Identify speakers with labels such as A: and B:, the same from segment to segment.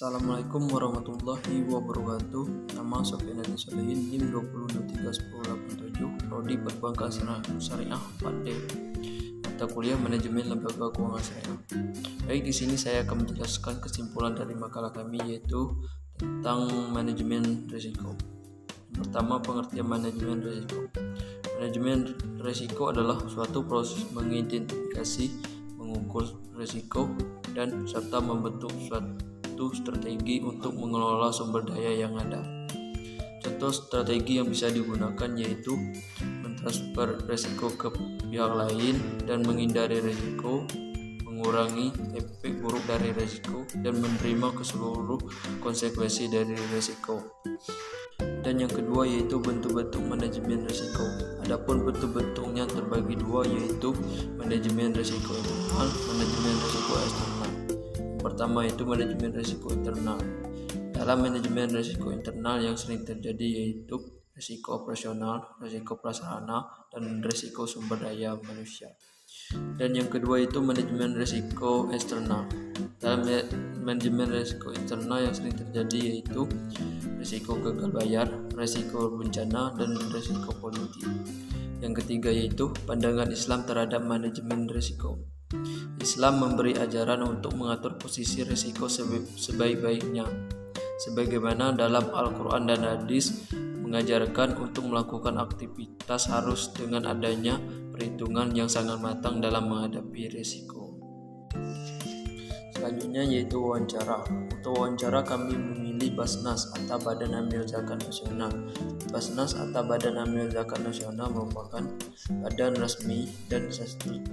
A: Assalamualaikum warahmatullahi wabarakatuh. Nama Sofyan Solihin, NIM 20631087, Prodi Perbankan Syariah 4D, mata kuliah Manajemen Lembaga Keuangan Syariah. Baik, di sini saya akan menjelaskan kesimpulan dari makalah kami, yaitu tentang manajemen risiko. Pertama, pengertian manajemen risiko. Manajemen risiko adalah suatu proses mengidentifikasi, mengukur risiko, dan serta membentuk suatu strategi untuk mengelola sumber daya yang ada. Contoh strategi yang bisa digunakan yaitu mentransfer risiko ke pihak lain dan menghindari risiko, mengurangi efek buruk dari risiko, dan menerima keseluruh konsekuensi dari risiko. Dan yang kedua yaitu bentuk-bentuk manajemen risiko. Adapun bentuk-bentuknya terbagi dua, yaitu manajemen risiko internal, manajemen risiko eksternal. Pertama itu manajemen risiko internal. Dalam manajemen risiko internal yang sering terjadi yaitu risiko operasional, risiko prasarana, dan risiko sumber daya manusia. Dan yang kedua itu manajemen risiko eksternal. Dalam manajemen risiko internal yang sering terjadi yaitu risiko gagal bayar, risiko bencana, dan risiko politik. Yang ketiga yaitu pandangan Islam terhadap manajemen risiko. Islam memberi ajaran untuk mengatur posisi risiko sebaik-baiknya, sebagaimana dalam Al-Quran dan Hadis mengajarkan untuk melakukan aktivitas harus dengan adanya perhitungan yang sangat matang dalam menghadapi risiko. Selanjutnya yaitu wawancara. Untuk wawancara kami memilih Basnas atau Badan Amil Zakat Nasional. Basnas atau Badan Amil Zakat Nasional merupakan badan resmi dan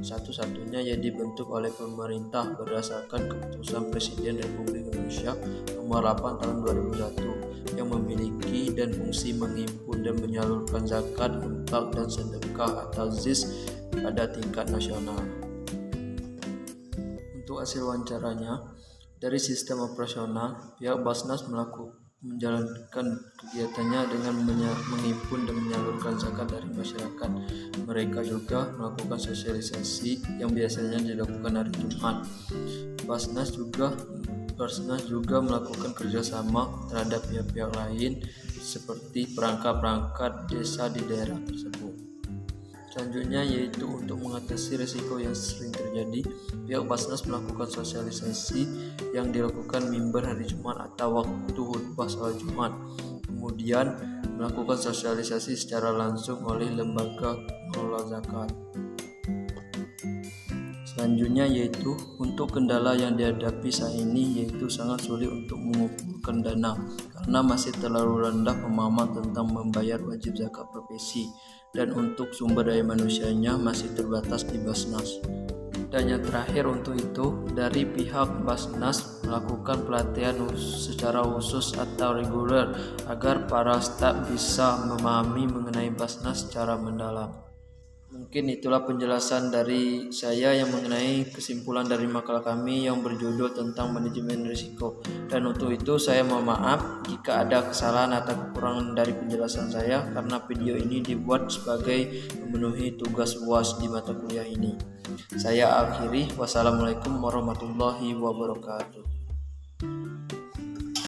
A: satu-satunya yang dibentuk oleh pemerintah berdasarkan keputusan Presiden Republik Indonesia nomor 8 tahun 2001 yang memiliki dan fungsi menghimpun dan menyalurkan zakat, infak, dan sedekah atau ZIS pada tingkat nasional. Untuk hasil wawancaranya, dari sistem operasional, pihak Basnas menjalankan kegiatannya dengan menghimpun dan menyalurkan zakat dari masyarakat. Mereka juga melakukan sosialisasi yang biasanya dilakukan hari Jumat. Basnas juga melakukan kerjasama terhadap pihak-pihak lain seperti perangkat-perangkat desa di daerah tersebut. Selanjutnya yaitu untuk mengatasi risiko yang sering terjadi, pihak Basnas melakukan sosialisasi yang dilakukan mimbar hari Jumat atau waktu khutbah salat Jumat. Kemudian melakukan sosialisasi secara langsung oleh lembaga pengelola zakat. Selanjutnya yaitu untuk kendala yang dihadapi saat ini, yaitu sangat sulit untuk mengumpulkan dana karena masih terlalu rendah pemahaman tentang membayar wajib zakat profesi, dan untuk sumber daya manusianya masih terbatas di Basnas. Dan yang terakhir untuk itu, dari pihak Basnas melakukan pelatihan secara khusus atau reguler agar para staf bisa memahami mengenai Basnas secara mendalam. Mungkin itulah penjelasan dari saya yang mengenai kesimpulan dari makalah kami yang berjudul tentang manajemen risiko. Dan untuk itu saya mohon maaf jika ada kesalahan atau kekurangan dari penjelasan saya, karena video ini dibuat sebagai memenuhi tugas UAS di mata kuliah ini. Saya akhiri, wassalamualaikum warahmatullahi wabarakatuh.